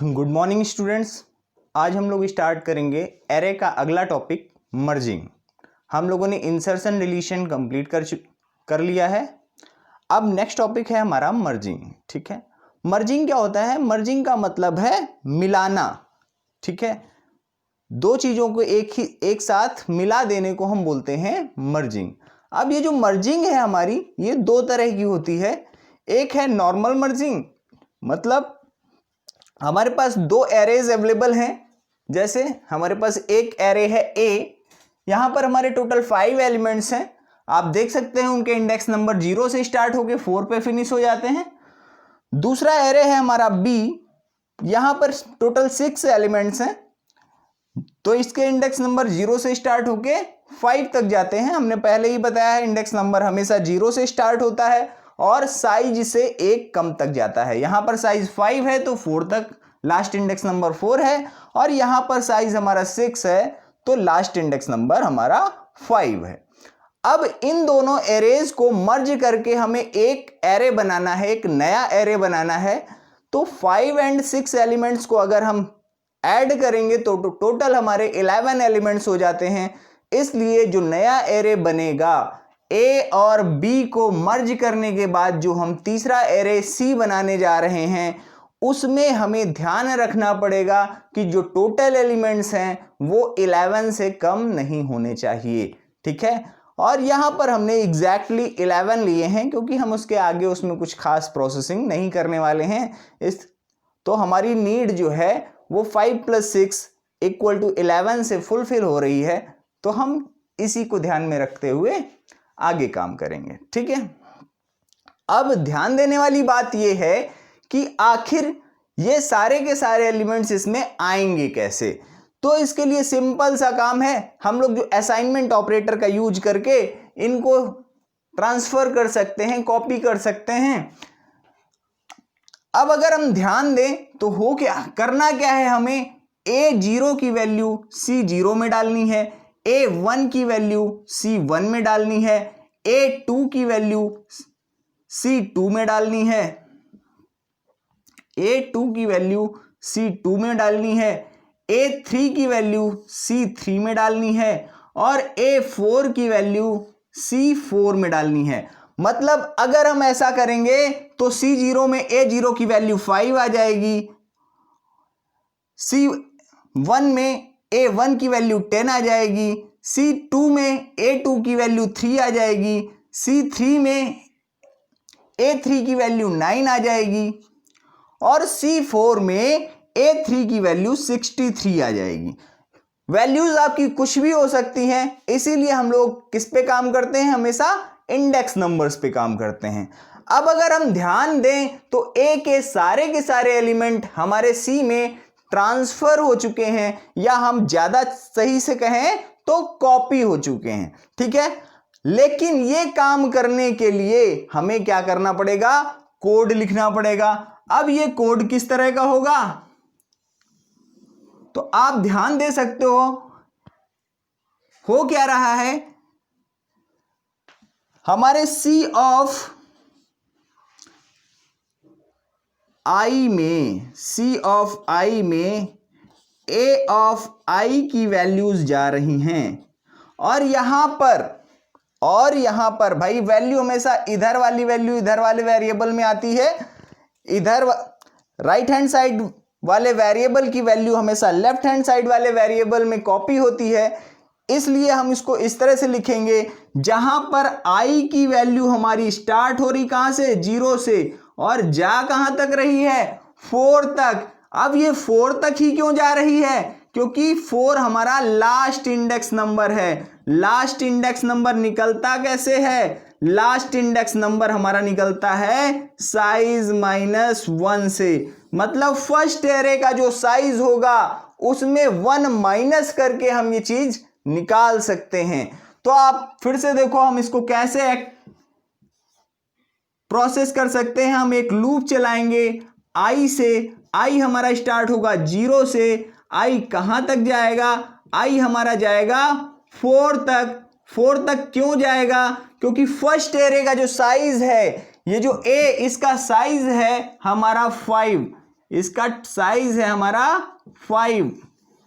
Good morning students. आज हम लोग स्टार्ट करेंगे एरे का अगला टॉपिक मर्जिंग। हम लोगों ने इंसर्शन डिलीशन कंप्लीट कर लिया है। अब नेक्स्ट टॉपिक है हमारा मर्जिंग। ठीक है, मर्जिंग क्या होता है? मर्जिंग का मतलब है मिलाना। ठीक है, दो चीजों को एक साथ मिला देने को हम बोलते हैं मर्जिंग। अब ये जो मर्जिंग है हमारी, ये दो तरह की होती है। एक है नॉर्मल मर्जिंग, मतलब हमारे पास दो एरेज अवेलेबल हैं। जैसे हमारे पास एक एरे है ए, यहां पर हमारे टोटल 5 एलिमेंट्स हैं। आप देख सकते हैं उनके इंडेक्स नंबर 0 से स्टार्ट होके 4 पे फिनिश हो जाते हैं। दूसरा एरे है हमारा बी, यहां पर टोटल 6 एलिमेंट्स हैं, तो इसके इंडेक्स नंबर 0 से स्टार्ट होके 5 तक जाते हैं। हमने पहले ही बताया है इंडेक्स नंबर हमेशा 0 से स्टार्ट होता है और साइज से 1 कम तक जाता है। यहां पर साइज 5 है तो 4 तक लास्ट इंडेक्स नंबर 4 है, और यहां पर साइज हमारा 6 है तो लास्ट इंडेक्स नंबर हमारा 5 है। अब इन दोनों एरेज को मर्ज करके हमें एक एरे बनाना है, एक नया एरे बनाना है। तो 5 और 6 एलिमेंट्स को अगर हम ऐड करेंगे तो टोटल हमारे 11 एलिमेंट्स हो जाते हैं। इसलिए जो नया एरे बनेगा, ए और बी को मर्ज करने के बाद जो हम तीसरा एरे सी बनाने जा रहे हैं, उसमें हमें ध्यान रखना पड़ेगा कि जो टोटल एलिमेंट्स हैं वो 11 से कम नहीं होने चाहिए। ठीक है, और यहां पर हमने एग्जैक्टली 11 लिए हैं क्योंकि हम उसके आगे उसमें कुछ खास प्रोसेसिंग नहीं करने वाले हैं। तो हमारी नीड जो है वो 5 + 6 = 11 से फुलफिल हो रही है। तो हम इसी को ध्यान में रखते हुए आगे काम करेंगे। ठीक है, अब ध्यान देने वाली बात यह है कि आखिर ये सारे के सारे एलिमेंट्स इसमें आएंगे कैसे। तो इसके लिए सिंपल सा काम है, हम लोग जो असाइनमेंट ऑपरेटर का यूज करके इनको ट्रांसफर कर सकते हैं, कॉपी कर सकते हैं। अब अगर हम ध्यान दें तो हो क्या करना क्या है, हमें A0 की वैल्यू C0 में डालनी है, A1 की वैल्यू C1 में डालनी है, A2 की वैल्यू C2 में डालनी है, A2 की वैल्यू C2 में डालनी है, A3 की वैल्यू C3 में डालनी है और A4 की वैल्यू C4 में डालनी है। मतलब अगर हम ऐसा करेंगे तो C0 में A0 की वैल्यू 5 आ जाएगी, C1 में A1 की वैल्यू 10 आ जाएगी, C2 में A2 की वैल्यू 3 आ जाएगी, C3 में A3 की वैल्यू 9 आ जाएगी और C4 में A3 की वैल्यू 63 आ जाएगी। वैल्यूज आपकी कुछ भी हो सकती हैं, इसीलिए हम लोग किस पे काम करते हैं, हमेशा इंडेक्स नंबर्स पे काम करते हैं। अब अगर हम ध्यान दें तो A के सारे एलिमेंट हमारे C में ट्रांसफर हो चुके हैं, या हम ज्यादा सही से कहें तो कॉपी हो चुके हैं। ठीक है, लेकिन ये काम करने के लिए हमें क्या करना पड़ेगा, कोड लिखना पड़ेगा। अब ये कोड किस तरह का होगा, तो आप ध्यान दे सकते हो क्या रहा है, हमारे C ऑफ I में A ऑफ I की वैल्यूज जा रही हैं, और यहां पर भाई वैल्यू हमेशा इधर वाली वैल्यू इधर वाले वेरिएबल में आती है, इधर राइट हैंड साइड वाले वेरिएबल की वैल्यू हमेशा लेफ्ट हैंड साइड वाले वेरिएबल में कॉपी होती है। इसलिए हम इसको इस तरह से लिखेंगे, जहां पर I की वैल्यू हमारी स्टार्ट हो रही कहां से, 0 से, और जा कहां तक रही है, 4 तक। अब ये 4 तक ही क्यों जा रही है, क्योंकि 4 हमारा लास्ट इंडेक्स नंबर है। लास्ट इंडेक्स नंबर निकलता कैसे है, लास्ट इंडेक्स नंबर हमारा निकलता है साइज -1 से। मतलब फर्स्ट एरे का जो साइज होगा उसमें 1 माइनस करके हम ये चीज निकाल सकते हैं। तो आप फिर से देखो हम इसको कैसे प्रोसेस कर सकते हैं। हम एक लूप चलाएंगे I से, I हमारा स्टार्ट होगा 0 से, I कहां तक जाएगा, I हमारा जाएगा 4 तक। 4 तक क्यों जाएगा, क्योंकि फर्स्ट एरे का जो साइज है, ये जो A इसका साइज है हमारा 5, इसका साइज है हमारा 5,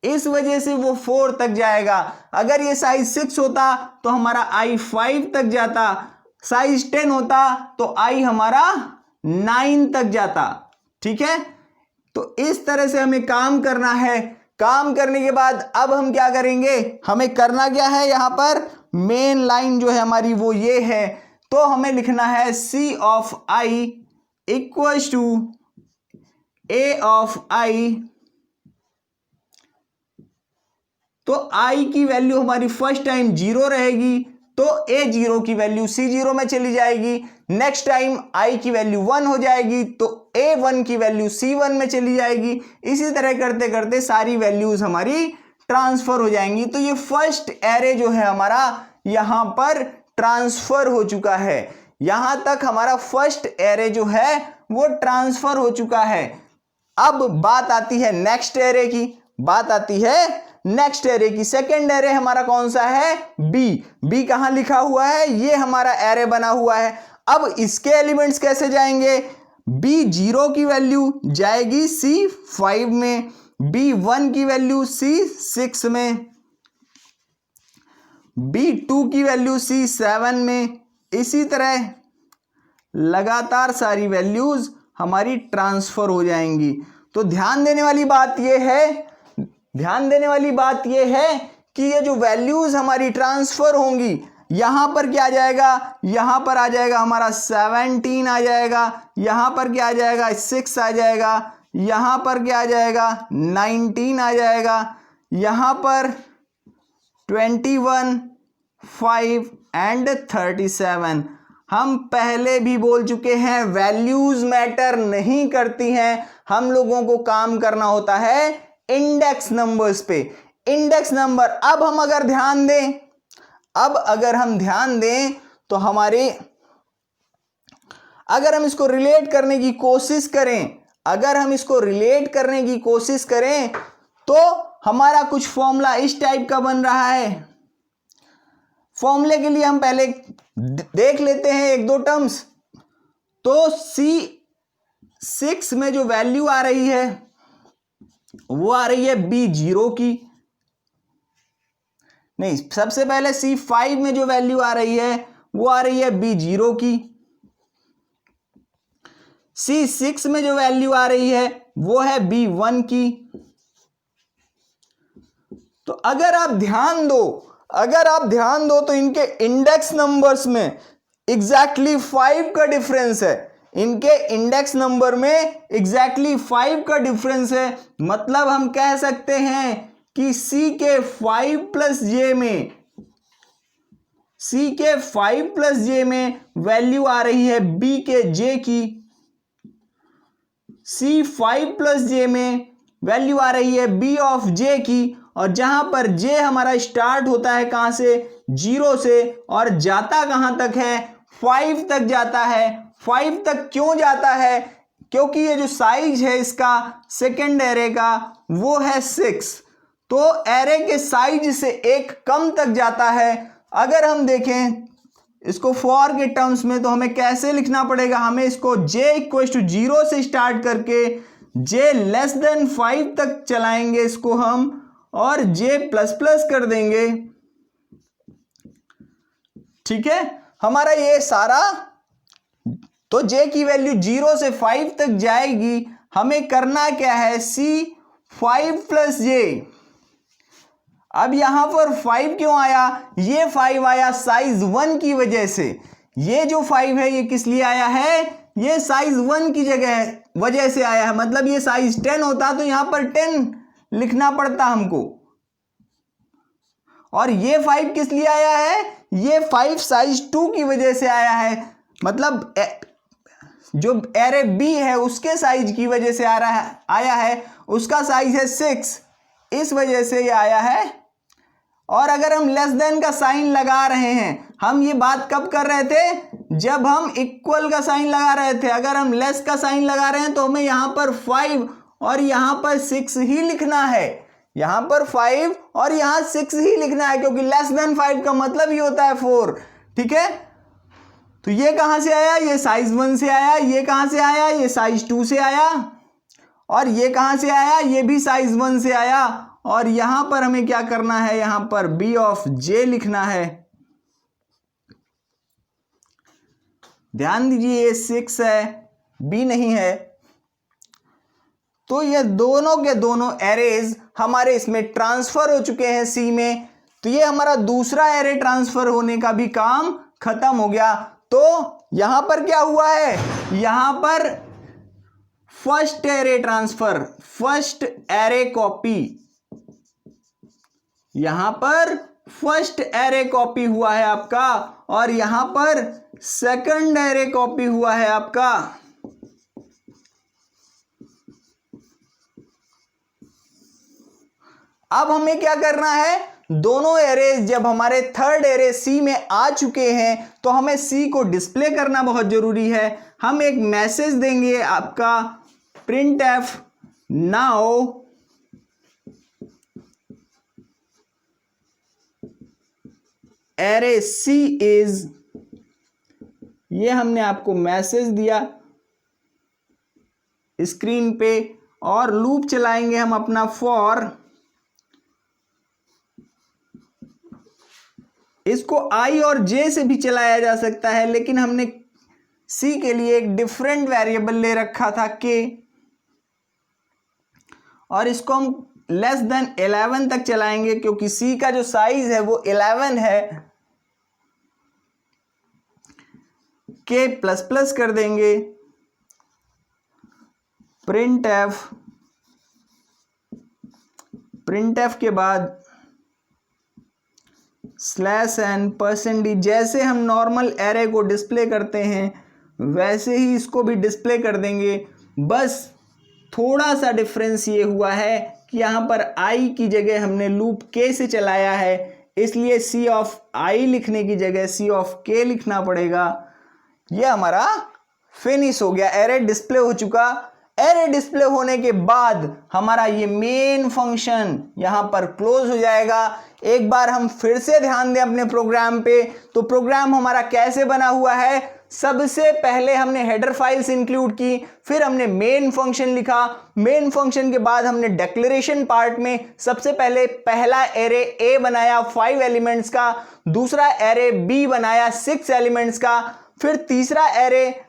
इस वजह से वो 4 तक जाएगा। अगर ये साइज 6 होता तो हमारा आई 5 तक जाता, साइज 10 होता तो आई हमारा 9 तक जाता। ठीक है, तो इस तरह से हमें काम करना है। काम करने के बाद अब हम क्या करेंगे, हमें करना क्या है, यहां पर मेन लाइन जो है हमारी वो ये है, तो हमें लिखना है C of I equals to A of I। तो I की वैल्यू हमारी फर्स्ट टाइम 0 रहेगी, तो A0 की वैल्यू C0 में चली जाएगी। नेक्स्ट टाइम I की वैल्यू 1 हो जाएगी, तो A1 की वैल्यू C1 में चली जाएगी। इसी तरह करते करते सारी वैल्यूज हमारी ट्रांसफर हो जाएंगी। तो ये फर्स्ट एरे जो है हमारा यहां पर ट्रांसफर हो चुका है। यहां तक हमारा फर्स्ट एरे जो है वो ट्रांसफर हो चुका है। अब बात आती है नेक्स्ट एरे की, बात आती है नेक्स्ट एरे की। सेकेंड एरे हमारा कौन सा है, बी कहां लिखा हुआ है, ये हमारा एरे बना हुआ है। अब इसके एलिमेंट्स कैसे जाएंगे, B0 की वैल्यू जाएगी C5 में, B1 की वैल्यू C6 में, B2 की वैल्यू C7 में। इसी तरह लगातार सारी वैल्यूज हमारी ट्रांसफर हो जाएंगी। तो ध्यान देने वाली बात यह है, ध्यान देने वाली बात यह है कि ये जो वैल्यूज हमारी ट्रांसफर होंगी, यहां पर क्या आ जाएगा, यहां पर आ जाएगा हमारा 17 आ जाएगा, यहां पर क्या आ जाएगा 6 आ जाएगा, यहां पर क्या आ जाएगा 19 आ जाएगा, यहां पर 21, 5 एंड 37। हम पहले भी बोल चुके हैं वैल्यूज मैटर नहीं करती हैं, हम लोगों को काम करना होता है इंडेक्स नंबर्स पे। इंडेक्स नंबर, अब हम अगर ध्यान दें, अब अगर हम ध्यान दें तो हमारे, अगर हम इसको रिलेट करने की कोशिश करें, अगर हम इसको रिलेट करने की कोशिश करें तो हमारा कुछ फॉर्मूला इस टाइप का बन रहा है। फॉर्मूले के लिए हम पहले देख लेते हैं एक दो टर्म्स। तो C6 में जो वैल्यू आ रही है वो आ रही है B0 की, नहीं सबसे पहले C5 में जो वैल्यू आ रही है वो आ रही है B0 की, C6 में जो वैल्यू आ रही है वो है B1 की। तो अगर आप ध्यान दो, अगर आप ध्यान दो तो इनके इंडेक्स नंबर्स में एग्जैक्टली 5 का डिफरेंस है, इनके इंडेक्स नंबर में एग्जैक्टली 5 का डिफरेंस है। मतलब हम कह सकते हैं कि C के 5+J में, C के 5+J में वैल्यू आ रही है B के J की, C 5+J में वैल्यू आ रही है B ऑफ J की, और जहां पर J हमारा स्टार्ट होता है कहां से, 0 से, और जाता कहां तक है, 5 तक जाता है। 5 तक क्यों जाता है, क्योंकि ये जो साइज है इसका सेकेंड एरे का वो है 6, तो एरे के साइज से एक कम तक जाता है। अगर हम देखें इसको फॉर के टर्म्स में तो हमें कैसे लिखना पड़ेगा, हमें इसको J इक्वल्स टू 0 से स्टार्ट करके J लेस देन 5 तक चलाएंगे इसको हम, और J प्लस प्लस कर देंगे। ठीक है, हमारा ये सारा, तो J की वैल्यू 0 से 5 तक जाएगी। हमें करना क्या है, C5+J। अब यहां पर 5 क्यों आया, ये 5 आया साइज 1 की वजह से। ये जो 5 है ये किस लिए आया है, ये साइज 1 की वजह से आया है। मतलब ये साइज 10 होता तो यहां पर 10 लिखना पड़ता हमको, और ये 5 किस लिए आया है, ये 5 साइज 2 की वजह से आया है। मतलब जो एरे B है उसके साइज की वजह से आया है, उसका साइज है 6, इस वजह से ये आया है। और अगर हम लेस देन का साइन लगा रहे हैं, हम ये बात कब कर रहे थे, जब हम इक्वल का साइन लगा रहे थे। अगर हम लेस का साइन लगा रहे हैं तो हमें यहां पर 5 और यहां पर 6 ही लिखना है, यहां पर 5 और यहां 6 ही लिखना है, क्योंकि लेस देन 5 का मतलब ही होता है 4। ठीक है, तो ये कहां से आया, ये साइज 1 से आया, ये कहां से आया, ये साइज 2 से आया, और ये कहां से आया, ये भी साइज 1 से आया। और यहां पर हमें क्या करना है, यहां पर b ऑफ j लिखना है। ध्यान दीजिए ये 6 है, b नहीं है। तो ये दोनों के दोनों एरेज हमारे इसमें ट्रांसफर हो चुके हैं सी में। तो ये हमारा दूसरा एरे ट्रांसफर होने का भी काम खत्म हो गया। तो यहां पर क्या हुआ है, यहां पर first array transfer, first array copy, यहां पर फर्स्ट एरे कॉपी हुआ है आपका, और यहां पर सेकंड एरे कॉपी हुआ है आपका। अब हमें क्या करना है, दोनों एरेज जब हमारे थर्ड एरे सी में आ चुके हैं तो हमें सी को डिस्प्ले करना बहुत जरूरी है। हम एक मैसेज देंगे आपका printf now array c is, ये हमने आपको मैसेज दिया स्क्रीन पे, और लूप चलाएंगे हम अपना फॉर। इसको i और j से भी चलाया जा सकता है, लेकिन हमने c के लिए एक डिफरेंट वेरिएबल ले रखा था k, और इसको हम लेस देन 11 तक चलाएंगे क्योंकि c का जो साइज है वो 11 है। k प्लस प्लस कर देंगे, printf के बाद /n%d, जैसे हम नॉर्मल एरे को डिस्प्ले करते हैं वैसे ही इसको भी डिस्प्ले कर देंगे। बस थोड़ा सा डिफरेंस ये हुआ है कि यहाँ पर i की जगह हमने लूप k से चलाया है, इसलिए c ऑफ i लिखने की जगह c ऑफ k लिखना पड़ेगा। ये हमारा फिनिश हो गया, एरे डिस्प्ले हो चुका। एरे डिस्प्ले होने के बाद हमारा ये मेन फंक्शन यहां पर क्लोज हो जाएगा। एक बार हम फिर से ध्यान दें अपने प्रोग्राम पे, तो प्रोग्राम हमारा कैसे बना हुआ है। सबसे पहले हमने हेडर फाइल्स इंक्लूड की, फिर हमने मेन फंक्शन लिखा। मेन फंक्शन के बाद हमने डिक्लेरेशन पार्ट में सबसे पहले पहला एरे a बनाया 5 एलिमेंट्स का, दूसरा एरे b बनाया 6 एलिमेंट्स का, फिर तीसरा एरे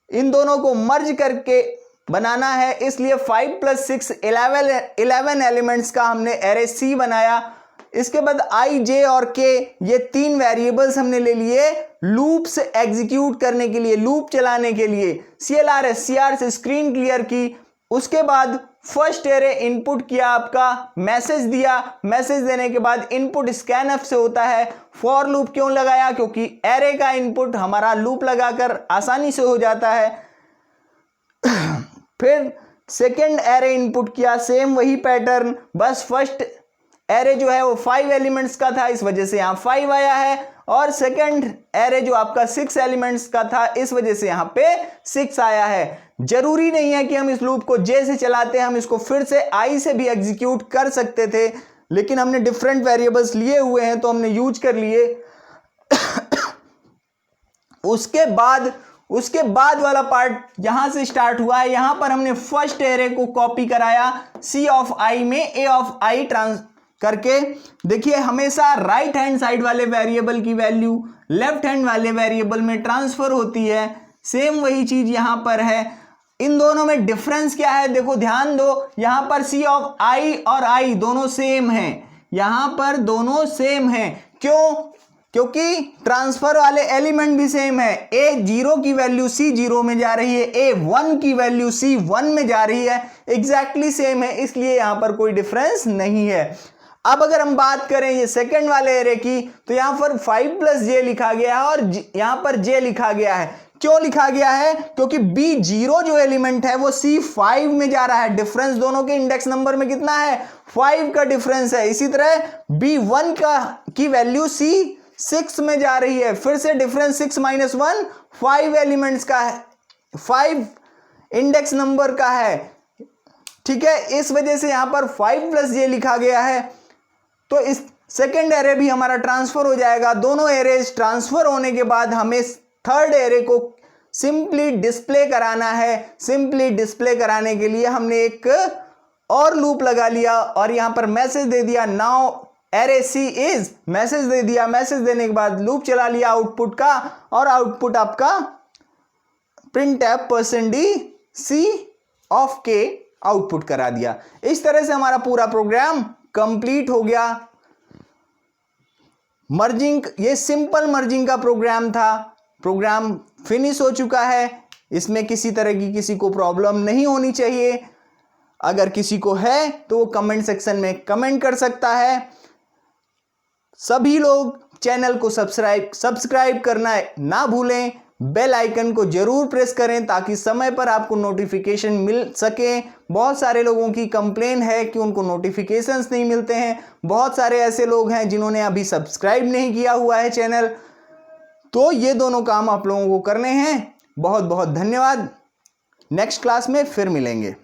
इन दोनों को मर्ज करके बनाना है, इसलिए 5 + 6 11 एलिमेंट्स का हमने एरे C बनाया। इसके बाद i, j और k ये 3 वेरिएबल्स हमने ले लिए लूप्स एग्जीक्यूट करने के लिए, लूप चलाने के लिए। clr से स्क्रीन क्लियर की, उसके बाद फर्स्ट एरे इनपुट किया, आपका मैसेज दिया। मैसेज देने के बाद इनपुट स्कैनफ से होता है। फॉर लूप क्यों लगाया, क्योंकि एरे का इनपुट हमारा लूप लगाकर आसानी से हो जाता है। फिर सेकेंड एरे इनपुट किया, सेम वही पैटर्न, बस फर्स्ट एरे जो है वो 5 एलिमेंट्स का था, इस वजह से यहाँ 5 आया है, और सेकेंड एरे जो आपका 6 एलिमेंट्स का था, इस वजह से यहाँ पे 6 आया है। जरूरी नहीं है कि हम इस लूप को j से चलाते हैं, हम इसको फिर से i से भी एग्जीक्यूट कर सकते थे, लेकिन हमने डिफरेंट वेरिएबल्स लिए हुए हैं तो हमने यूज कर लिए। उसके बाद वाला पार्ट यहां से स्टार्ट हुआ है। यहां पर हमने फर्स्ट एरे को कॉपी कराया c ऑफ i में a ऑफ i ट्रांस करके। देखिए हमेशा राइट हैंड साइड वाले वेरिएबल की वैल्यू लेफ्ट हैंड वाले वेरिएबल में ट्रांसफर होती है, सेम वही चीज यहां पर है। इन दोनों में डिफरेंस क्या है, देखो ध्यान दो, यहां पर c ऑफ i और i दोनों सेम हैं, यहां पर दोनों सेम हैं। क्यों, क्योंकि ट्रांसफर वाले एलिमेंट भी सेम है। a0 की वैल्यू c0 में जा रही है, a1 की वैल्यू c1 में जा रही है, एग्जैक्टली सेम है, इसलिए यहां पर कोई डिफरेंस नहीं है। अब अगर हम बात करें ये सेकंड वाले एरे की, तो यहां पर 5 + j लिखा गया है और यहां पर j लिखा गया है। क्यों लिखा गया है, क्योंकि b0 जो एलिमेंट है वो c5 में जा रहा है। डिफरेंस दोनों के इंडेक्स नंबर में कितना है, 5 का डिफरेंस है। इसी तरह b1 की वैल्यू c6 में जा रही है, फिर से डिफरेंस 6 - 1 5 एलिमेंट्स का है, 5 इंडेक्स नंबर का है, ठीक है। इस वजह से यहां पर 5 + j लिखा गया है। तो इस सेकेंड एरे भी हमारा ट्रांसफर हो जाएगा। दोनों एरेज ट्रांसफर होने के बाद हमें थर्ड एरे को सिंपली डिस्प्ले कराना है। सिंपली डिस्प्ले कराने के लिए हमने एक और लूप लगा लिया और यहां पर मैसेज दे दिया, now array C is, message दे दिया। मैसेज देने के बाद लूप चला लिया आउटपुट का, और आउटपुट आपका printf %d c ऑफ के आउटपुट करा दिया। इस तरह से हमारा पूरा प्रोग्राम कंप्लीट हो गया। मर्जिंग, ये सिंपल मर्जिंग का प्रोग्राम था। प्रोग्राम फिनिश हो चुका है। इसमें किसी तरह की किसी को प्रॉब्लम नहीं होनी चाहिए। अगर किसी को है तो वो कमेंट सेक्शन में कमेंट कर सकता है। सभी लोग चैनल को सब्सक्राइब करना ना भूलें। बेल आइकन को जरूर प्रेस करें ताकि समय पर आपको नोटिफिकेशन मिल सके। बहुत सारे लोगों की कंप्लेन है कि उनको नोटिफिकेशंस नहीं मिलते हैं। बहुत सारे ऐसे लोग हैं जिन्होंने अभी सब्सक्राइब नहीं किया हुआ है चैनल। तो ये दोनों काम आप लोगों को करने हैं। बहुत बहुत धन्यवाद। नेक्स्ट क्लास में फिर मिलेंगे।